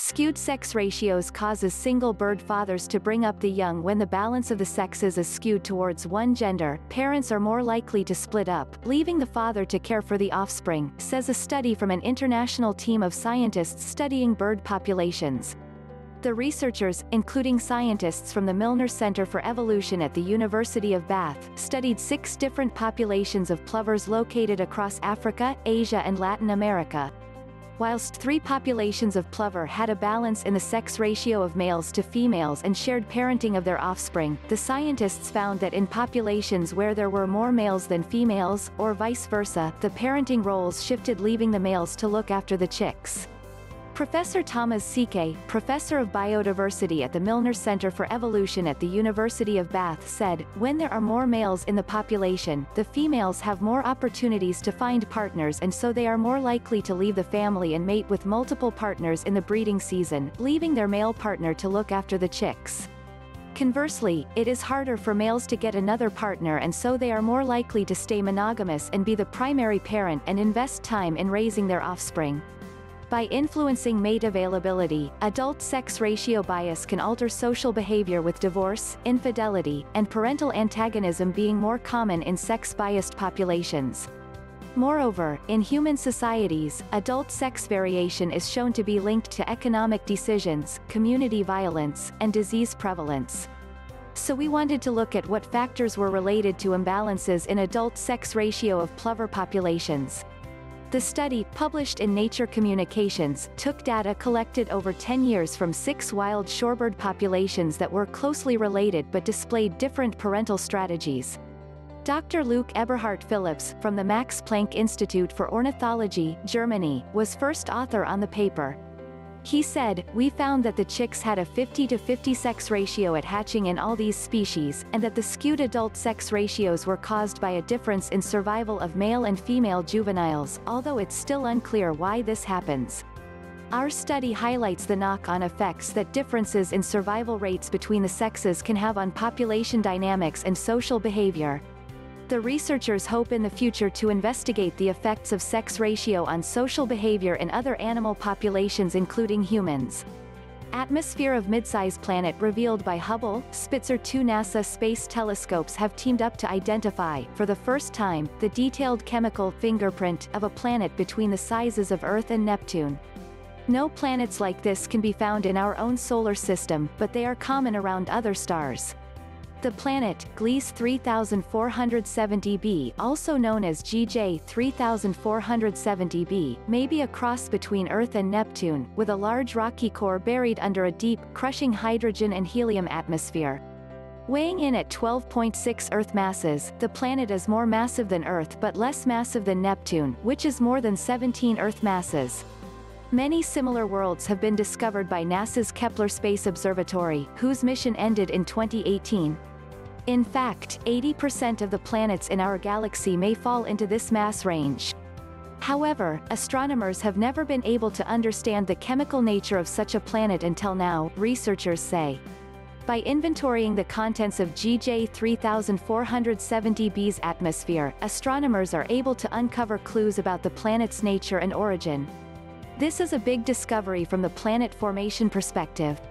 Skewed sex ratios causes single bird fathers to bring up the young. When the balance of the sexes is skewed towards one gender, parents are more likely to split up, leaving the father to care for the offspring, says a study from an international team of scientists studying bird populations. The researchers, including scientists from the Milner Center for Evolution at the University of Bath, studied 6 different populations of plovers located across Africa, Asia and Latin America. Whilst 3 populations of plover had a balance in the sex ratio of males to females and shared parenting of their offspring, the scientists found that in populations where there were more males than females, or vice versa, the parenting roles shifted, leaving the males to look after the chicks. Professor Thomas Sique, professor of biodiversity at the Milner Center for Evolution at the University of Bath, said, "When there are more males in the population, the females have more opportunities to find partners, and so they are more likely to leave the family and mate with multiple partners in the breeding season, leaving their male partner to look after the chicks. Conversely, it is harder for males to get another partner, and so they are more likely to stay monogamous and be the primary parent and invest time in raising their offspring." By influencing mate availability, adult sex ratio bias can alter social behavior, with divorce, infidelity, and parental antagonism being more common in sex-biased populations. Moreover, in human societies, adult sex variation is shown to be linked to economic decisions, community violence, and disease prevalence. So we wanted to look at what factors were related to imbalances in adult sex ratio of plover populations. The study, published in Nature Communications, took data collected over 10 years from 6 wild shorebird populations that were closely related but displayed different parental strategies. Dr. Luke Eberhard Phillips, from the Max Planck Institute for Ornithology, Germany, was first author on the paper. He said, "We found that the chicks had a 50-50 sex ratio at hatching in all these species, and that the skewed adult sex ratios were caused by a difference in survival of male and female juveniles, although it's still unclear why this happens." Our study highlights the knock-on effects that differences in survival rates between the sexes can have on population dynamics and social behavior. The researchers hope in the future to investigate the effects of sex ratio on social behavior in other animal populations, including humans. Atmosphere of midsize planet revealed by Hubble, Spitzer 2 NASA space telescopes have teamed up to identify, for the first time, the detailed chemical fingerprint of a planet between the sizes of Earth and Neptune. No planets like this can be found in our own solar system, but they are common around other stars. The planet, Gliese 3470b, also known as GJ 3470b, may be a cross between Earth and Neptune, with a large rocky core buried under a deep, crushing hydrogen and helium atmosphere. Weighing in at 12.6 Earth masses, the planet is more massive than Earth but less massive than Neptune, which is more than 17 Earth masses. Many similar worlds have been discovered by NASA's Kepler Space Observatory, whose mission ended in 2018. In fact, 80% of the planets in our galaxy may fall into this mass range. However, astronomers have never been able to understand the chemical nature of such a planet until now, researchers say. By inventorying the contents of GJ 3470b's atmosphere, astronomers are able to uncover clues about the planet's nature and origin. This is a big discovery from the planet formation perspective.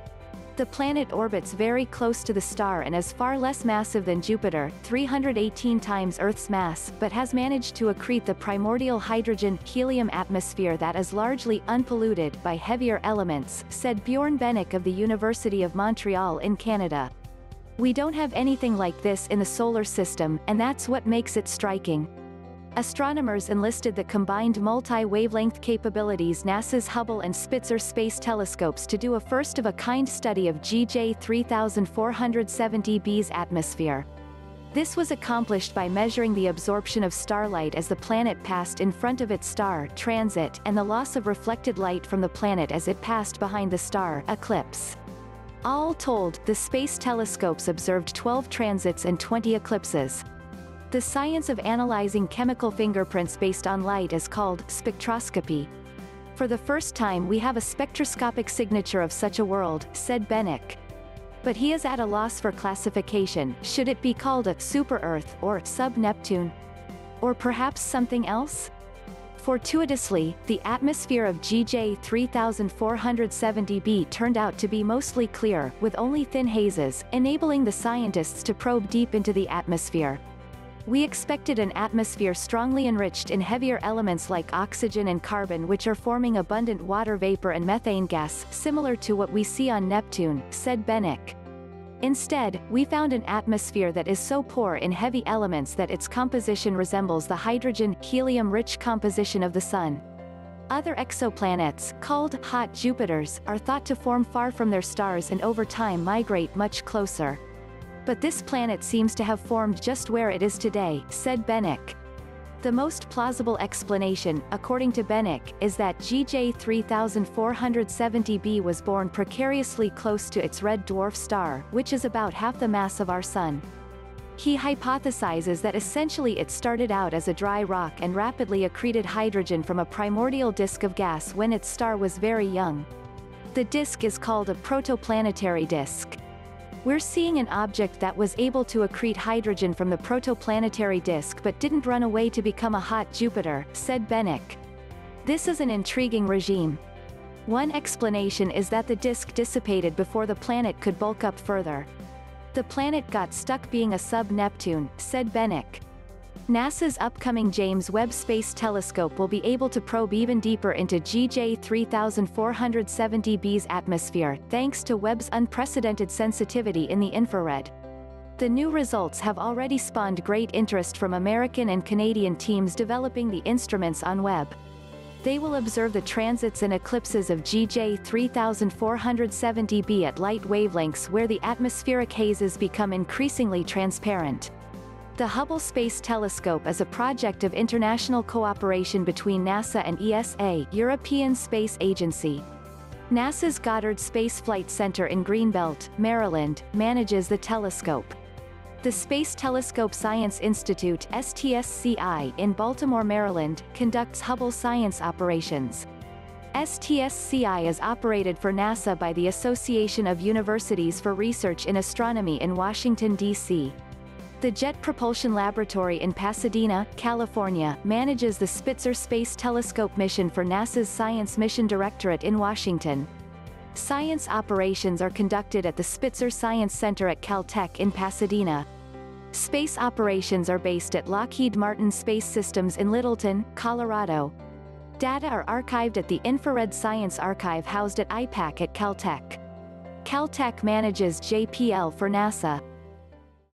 The planet orbits very close to the star and is far less massive than Jupiter, 318 times Earth's mass, but has managed to accrete the primordial hydrogen-helium atmosphere that is largely unpolluted by heavier elements, said Bjorn Bennick of the University of Montreal in Canada. "We don't have anything like this in the solar system, and that's what makes it striking." Astronomers enlisted the combined multi-wavelength capabilities NASA's Hubble and Spitzer space telescopes to do a first-of-a-kind study of GJ 3470b's atmosphere. This was accomplished by measuring the absorption of starlight as the planet passed in front of its star transit, and the loss of reflected light from the planet as it passed behind the star eclipse. All told, the space telescopes observed 12 transits and 20 eclipses. The science of analyzing chemical fingerprints based on light is called spectroscopy. "For the first time we have a spectroscopic signature of such a world," said Bennick. But he is at a loss for classification. Should it be called a super-Earth or sub-Neptune? Or perhaps something else? Fortuitously, the atmosphere of GJ 3470b turned out to be mostly clear, with only thin hazes, enabling the scientists to probe deep into the atmosphere. We expected an atmosphere strongly enriched in heavier elements like oxygen and carbon, which are forming abundant water vapor and methane gas, similar to what we see on Neptune, said Bennick. Instead, we found an atmosphere that is so poor in heavy elements that its composition resembles the hydrogen-helium-rich composition of the Sun. Other exoplanets, called hot Jupiters, are thought to form far from their stars and over time migrate much closer. But this planet seems to have formed just where it is today, said Bennick. The most plausible explanation, according to Bennick, is that GJ 3470b was born precariously close to its red dwarf star, which is about half the mass of our Sun. He hypothesizes that essentially it started out as a dry rock and rapidly accreted hydrogen from a primordial disk of gas when its star was very young. The disk is called a protoplanetary disk. We're seeing an object that was able to accrete hydrogen from the protoplanetary disk but didn't run away to become a hot Jupiter, said Bennick. This is an intriguing regime. One explanation is that the disk dissipated before the planet could bulk up further. The planet got stuck being a sub-Neptune, said Bennick. NASA's upcoming James Webb Space Telescope will be able to probe even deeper into GJ 3470b's atmosphere, thanks to Webb's unprecedented sensitivity in the infrared. The new results have already spawned great interest from American and Canadian teams developing the instruments on Webb. They will observe the transits and eclipses of GJ 3470b at light wavelengths where the atmospheric hazes become increasingly transparent. The Hubble Space Telescope is a project of international cooperation between NASA and ESA, European Space Agency. NASA's Goddard Space Flight Center in Greenbelt, Maryland, manages the telescope. The Space Telescope Science Institute (STSCI) in Baltimore, Maryland, conducts Hubble science operations. STSCI is operated for NASA by the Association of Universities for Research in Astronomy in Washington, D.C. The Jet Propulsion Laboratory in Pasadena, California, manages the Spitzer Space Telescope mission for NASA's Science Mission Directorate in Washington. Science operations are conducted at the Spitzer Science Center at Caltech in Pasadena. Space operations are based at Lockheed Martin Space Systems in Littleton, Colorado. Data are archived at the Infrared Science Archive housed at IPAC at Caltech. Caltech manages JPL for NASA.